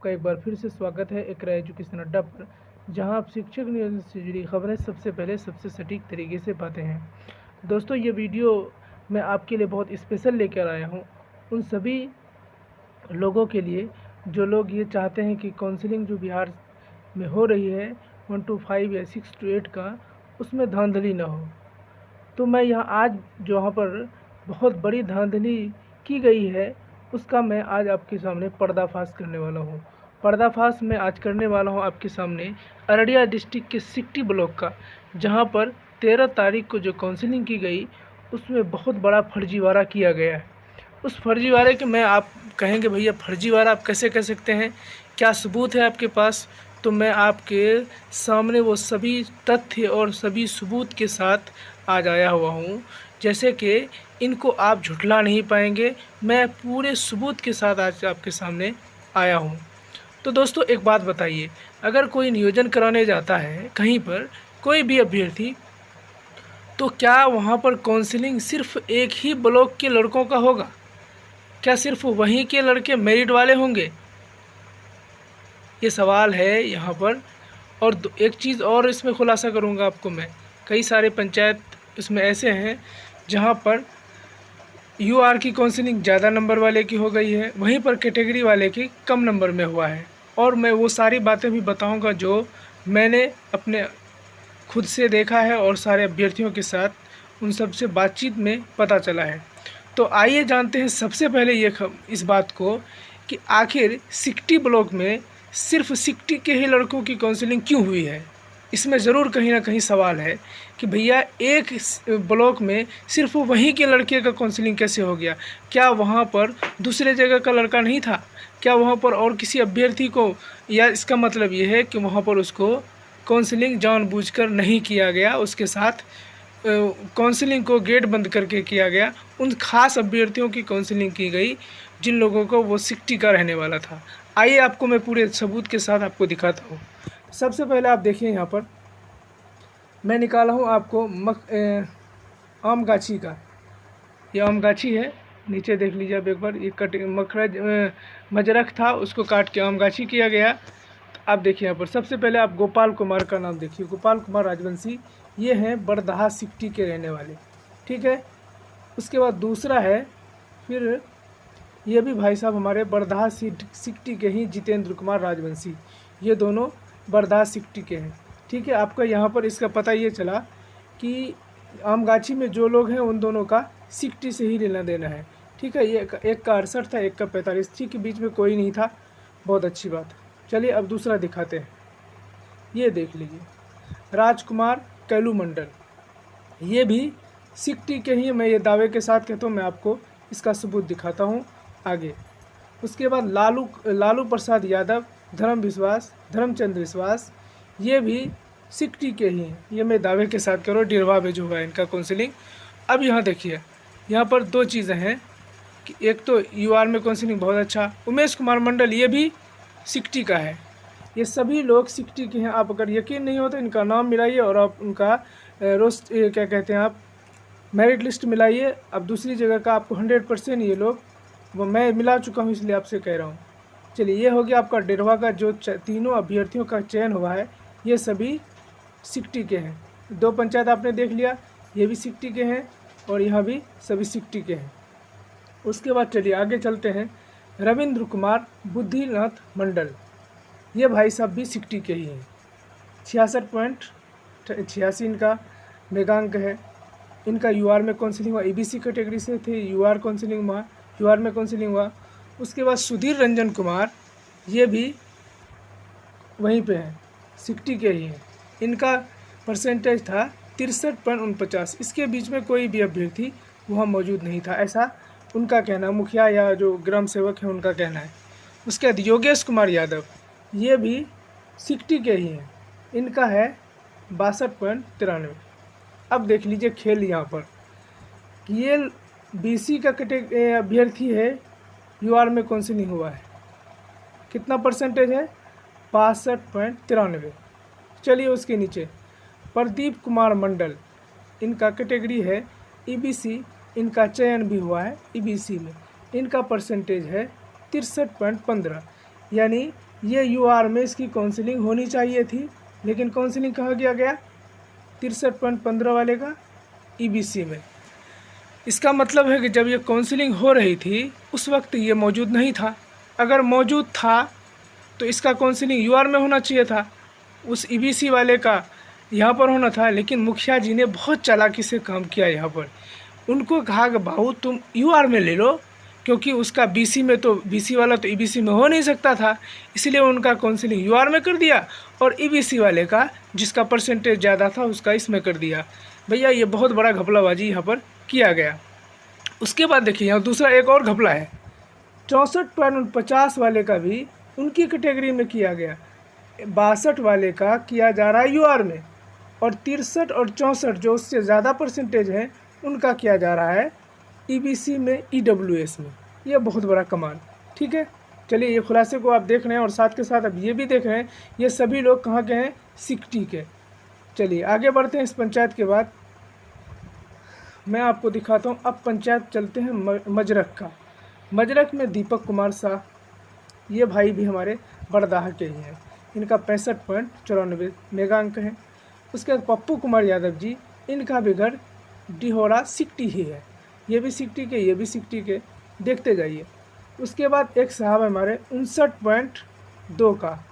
आपका एक बार फिर से स्वागत है इकरा एजुकेशन अड्डा पर, जहां आप शिक्षक नियोजन से जुड़ी खबरें सबसे पहले सबसे सटीक तरीके से पाते हैं। दोस्तों, ये वीडियो मैं आपके लिए बहुत स्पेशल लेकर आया हूं, उन सभी लोगों के लिए जो लोग ये चाहते हैं कि काउंसलिंग जो बिहार में हो रही है 1 to 5 या 6 to 8 का, उसमें धांधली ना हो। तो मैं यहाँ आज जहाँ पर बहुत बड़ी धांधली की गई है, उसका मैं आज आपके सामने पर्दाफाश करने वाला हूँ। पर्दाफाश मैं आज करने वाला हूँ आपके सामने अररिया डिस्ट्रिक्ट के सिकटी ब्लॉक का, जहाँ पर 13 तारीख को जो काउंसलिंग की गई, उसमें बहुत बड़ा फर्जीवाड़ा किया गया है। उस फर्जीवाड़े के मैं आप कहेंगे भैया फर्जीवाड़ा आप कैसे कह सकते हैं, क्या सबूत है आपके पास? तो मैं आपके सामने वो सभी तथ्य और सभी सबूत के साथ आज आया हुआ हूँ, जैसे कि इनको आप झुठला नहीं पाएंगे। मैं पूरे सबूत के साथ आज आपके सामने आया हूँ। तो दोस्तों, एक बात बताइए, अगर कोई नियोजन कराने जाता है कहीं पर, कोई भी अभ्यर्थी, तो क्या वहाँ पर काउंसलिंग सिर्फ एक ही ब्लॉक के लड़कों का होगा? क्या सिर्फ वहीं के लड़के मेरिट वाले होंगे? ये सवाल है यहाँ पर। और एक चीज़ और इसमें खुलासा करूँगा आपको मैं, कई सारे पंचायत इसमें ऐसे हैं जहाँ पर यूआर की काउंसलिंग ज़्यादा नंबर वाले की हो गई है, वहीं पर कैटेगरी वाले की कम नंबर में हुआ है। और मैं वो सारी बातें भी बताऊंगा जो मैंने अपने खुद से देखा है और सारे अभ्यर्थियों के साथ उन सब से बातचीत में पता चला है। तो आइए जानते हैं सबसे पहले इस बात को कि आखिर सिकटी ब्लॉक में सिर्फ सिकटी के ही लड़कों की काउंसलिंग क्यों हुई है। इसमें ज़रूर कहीं ना कहीं सवाल है कि भैया एक ब्लॉक में सिर्फ वहीं के लड़के का काउंसलिंग कैसे हो गया? क्या वहाँ पर दूसरे जगह का लड़का नहीं था? क्या वहाँ पर और किसी अभ्यर्थी को, या इसका मतलब ये है कि वहाँ पर उसको काउंसलिंग जानबूझकर नहीं किया गया, उसके साथ काउंसलिंग को गेट बंद करके किया गया, उन खास अभ्यर्थियों की काउंसलिंग की गई जिन लोगों को वो सिकटी का रहने वाला था। आइए आपको मैं पूरे सबूत के साथ आपको दिखाता हूँ। सबसे पहले आप देखिए, यहाँ पर मैं निकाला हूँ आपको आम गाछी का। ये आम गाछी है, नीचे देख लीजिए आप एक बार, ये मजरख था, उसको काट के आम गाछी किया गया। तो आप देखिए यहाँ पर सबसे पहले आप गोपाल कुमार का नाम देखिए, गोपाल कुमार राजवंशी, ये हैं बरदहा सिकटी के रहने वाले, ठीक है। उसके बाद दूसरा है, फिर ये भी भाई साहब हमारे बरदहा सिकटी के ही जितेंद्र कुमार राजवंशी, ये दोनों बरदहा सिकटी के हैं, ठीक है। आपका यहाँ पर इसका पता ये चला कि आमगाछी में जो लोग हैं उन दोनों का सिकटी से ही लेना देना है, ठीक है। ये एक का 68 था, एक का 45, ठीक है, बीच में कोई नहीं था, बहुत अच्छी बात। चलिए अब दूसरा दिखाते हैं, ये देख लीजिए, राजकुमार कैलू मंडल, ये भी सिकटी के ही, मैं ये दावे के साथ कहता हूँ। मैं आपको इसका सबूत दिखाता हूँ आगे। उसके बाद लालू प्रसाद यादव, धर्मचंद्र विश्वास, ये भी सिकटी के ही हैं, ये मैं दावे के साथ करो, डिरवा में जो हुआ इनका काउंसलिंग। अब यहाँ देखिए, यहाँ पर दो चीज़ें हैं कि एक तो यूआर में काउंसलिंग बहुत अच्छा, उमेश कुमार मंडल, ये भी सिकटी का है। ये सभी लोग सिकटी के हैं। आप अगर यकीन नहीं हो तो इनका नाम मिलाइए और आप उनका क्या कहते हैं, आप मेरिट लिस्ट मिलाइए। अब दूसरी जगह का आपको 100% ये लोग, वो मैं मिला चुका हूँ इसलिए आपसे कह रहा हूँ। चलिए, ये हो गया आपका डेरवा का, जो तीनों अभ्यर्थियों का चयन हुआ है, ये सभी सिकटी के हैं। 2 पंचायत आपने देख लिया, ये भी सिकटी के हैं और यहाँ भी सभी सिकटी के हैं। उसके बाद चलिए आगे चलते हैं, रविंद्र कुमार बुद्धिनाथ मंडल, ये भाई साहब भी सिकटी के ही हैं, 66.86 इनका मेगांक है। इनका यूआर में काउंसलिंग हुआ, ईबीसी कैटेगरी से थे, यूआर में काउंसलिंग हुआ। उसके बाद सुधीर रंजन कुमार, ये भी वहीं पे हैं, सिकटी के ही हैं। इनका परसेंटेज था 63.49, इसके बीच में कोई भी अभ्यर्थी वहाँ मौजूद नहीं था, ऐसा उनका कहना, मुखिया या जो ग्राम सेवक हैं उनका कहना है। उसके बाद योगेश कुमार यादव, ये भी सिकटी के ही हैं, इनका है 62.93। अब देख लीजिए खेल यहाँ पर, ये बीसी का अभ्यर्थी है, यूआर में काउंसलिंग हुआ है, कितना परसेंटेज है, 62.93। चलिए उसके नीचे प्रदीप कुमार मंडल, इनका कैटेगरी है ईबीसी, इनका चयन भी हुआ है ईबीसी में, इनका परसेंटेज है 63.15, यानी ये यूआर में इसकी काउंसलिंग होनी चाहिए थी, लेकिन काउंसलिंग कहाँ किया गया? 63.15 वाले का ईबीसी में। इसका मतलब है कि जब ये काउंसलिंग हो रही थी उस वक्त ये मौजूद नहीं था। अगर मौजूद था तो इसका काउंसलिंग यूआर में होना चाहिए था, उस ईबीसी वाले का यहाँ पर होना था। लेकिन मुखिया जी ने बहुत चालाकी से काम किया यहाँ पर। उनको कहा कि भाऊ तुम यूआर में ले लो, क्योंकि उसका बीसी में तो बीसी वाला तो ईबीसी में हो नहीं सकता था, इसलिए उनका काउंसलिंग यूआर में कर दिया और ईबीसी वाले का जिसका परसेंटेज ज़्यादा था उसका इसमें कर दिया। भैया ये बहुत बड़ा घपलाबाजी यहाँ पर किया गया। उसके बाद देखिए यहाँ दूसरा एक और घपला है, 64.50 वाले का भी उनकी कैटेगरी में किया गया। 62 वाले का किया जा रहा है यूआर में, और 63 और 64 जो उससे ज़्यादा परसेंटेज है उनका किया जा रहा है ईबीसी में, ईडब्ल्यूएस में। ये बहुत बड़ा कमाल। ठीक है, चलिए ये खुलासे को आप देख रहे हैं और साथ के साथ अब ये भी देख रहे हैं ये सभी लोग कहाँ के हैं? सिकटी के। चलिए आगे बढ़ते हैं। इस पंचायत के बाद मैं आपको दिखाता हूँ। अब पंचायत चलते हैं मजरक का। मजरक में दीपक कुमार शाह, ये भाई भी हमारे बड़दाह के ही हैं, इनका 65.94 मेगा अंक है। उसके बाद पप्पू कुमार यादव जी, इनका भी घर डिहोरा सिकटी ही है, ये भी सिकटी के, ये भी सिकटी के, देखते जाइए। उसके बाद एक साहब हमारे 59.2 का,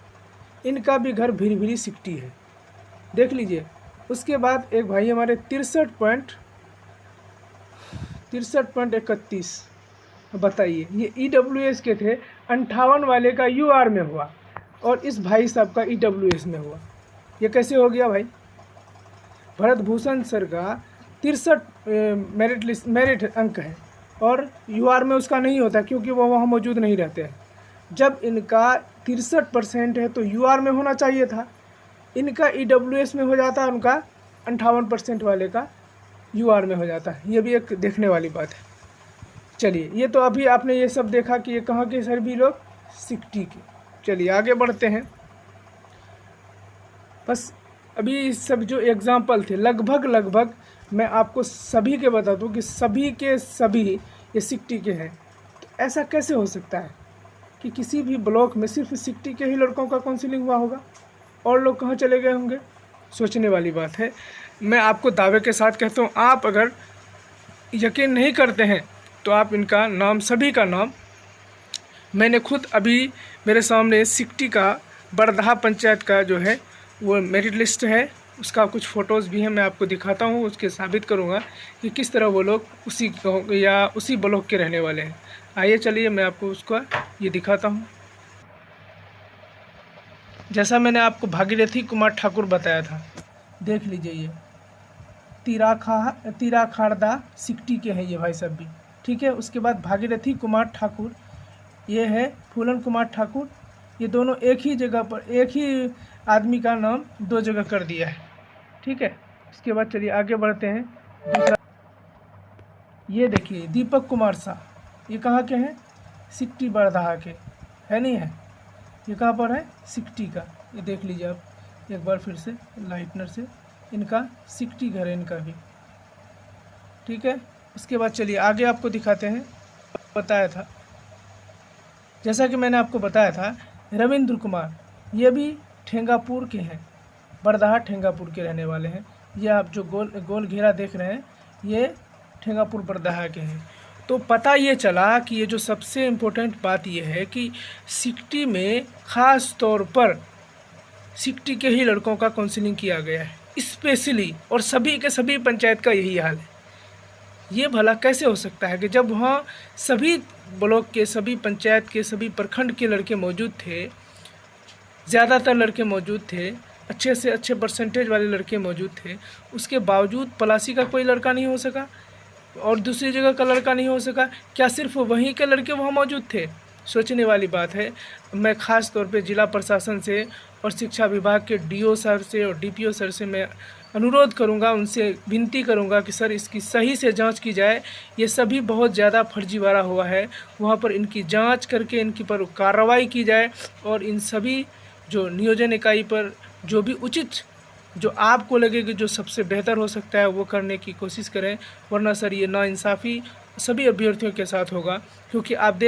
इनका भी घर भिरी सिकटी है, देख लीजिए। उसके बाद एक भाई हमारे 63.31, बताइए ये ईडब्ल्यूएस के थे। 58 वाले का यूआर में हुआ और इस भाई साहब का ईडब्ल्यूएस में हुआ। ये कैसे हो गया भाई? भरत भूषण सर का 63 मेरिट अंक है और यूआर में उसका नहीं होता, क्योंकि वो वहाँ मौजूद नहीं रहते हैं। जब इनका 63% है तो यूआर में होना चाहिए था, इनका ईडब्ल्यूएस में हो जाता, उनका 58% वाले का यूआर में हो जाता है। ये भी एक देखने वाली बात है। चलिए ये तो अभी आपने ये सब देखा कि ये कहाँ के सभी लोग? सिकटी के। चलिए आगे बढ़ते हैं। बस अभी सब जो एग्ज़ाम्पल थे लगभग मैं आपको सभी के बता दूं कि सभी के सभी ये सिकटी के हैं। तो ऐसा कैसे हो सकता है कि किसी भी ब्लॉक में सिर्फ सिकटी के ही लड़कों का काउंसलिंग हुआ होगा और लोग कहाँ चले गए होंगे? सोचने वाली बात है। मैं आपको दावे के साथ कहता हूँ, आप अगर यकीन नहीं करते हैं तो आप इनका नाम, सभी का नाम, मैंने खुद अभी मेरे सामने सिकटी का बड़दाह पंचायत का जो है वो मेरिट लिस्ट है, उसका कुछ फ़ोटोज़ भी हैं, मैं आपको दिखाता हूँ, उसके साबित करूँगा कि किस तरह वो लोग उसी गाँव या उसी ब्लॉक के रहने वाले हैं। आइए चलिए मैं आपको उसका ये दिखाता हूँ। जैसा मैंने आपको भागीरथी कुमार ठाकुर बताया था, देख लीजिए ये तीराखाड़दा सिकटी के हैं ये भाई सब भी। ठीक है, उसके बाद भागीरथी कुमार ठाकुर, ये है फूलन कुमार ठाकुर, ये दोनों एक ही जगह पर, एक ही आदमी का नाम दो जगह कर दिया है। ठीक है, इसके बाद चलिए आगे बढ़ते हैं। दूसरा ये देखिए दीपक कुमार शाह, ये कहाँ के हैं? सिकटी बड़दाहा के, है नहीं है? ये कहाँ पर है? सिकटी का। ये देख लीजिए आप एक बार फिर से लाइटनर से, इनका सिकटी घर है इनका भी। ठीक है, उसके बाद चलिए आगे आपको दिखाते हैं। बताया था, जैसा कि मैंने आपको बताया था, रविंद्र कुमार, ये भी ठेंगापुर के हैं, बड़दाहा ठेंगापुर के रहने वाले हैं। ये आप जो गोल घेरा देख रहे हैं ये ठेंगापुर बड़दाहा के हैं। तो पता ये चला कि ये जो सबसे इम्पोर्टेंट बात ये है कि सिकटी में ख़ास तौर पर सिकटी के ही लड़कों का काउंसलिंग किया गया है स्पेशली, और सभी के सभी पंचायत का यही हाल है। ये भला कैसे हो सकता है कि जब वहाँ सभी ब्लॉक के, सभी पंचायत के, सभी प्रखंड के लड़के मौजूद थे, ज़्यादातर लड़के मौजूद थे, अच्छे से अच्छे परसेंटेज वाले लड़के मौजूद थे, उसके बावजूद पलासी का कोई लड़का नहीं हो सका और दूसरी जगह का लड़का नहीं हो सका? क्या सिर्फ वहीं के लड़के वहाँ मौजूद थे? सोचने वाली बात है। मैं ख़ास तौर पे जिला प्रशासन से और शिक्षा विभाग के डीओ सर से और डीपीओ सर से मैं अनुरोध करूंगा, उनसे विनती करूंगा कि सर इसकी सही से जांच की जाए। ये सभी बहुत ज़्यादा फर्जीवाड़ा हुआ है, वहाँ पर इनकी जांच करके इनकी पर कार्रवाई की जाए और इन सभी जो नियोजन इकाई पर जो भी उचित, जो आपको लगे कि जो सबसे बेहतर हो सकता है वो करने की कोशिश करें, वरना सर ये नाइंसाफ़ी सभी अभ्यर्थियों के साथ होगा। क्योंकि आप देख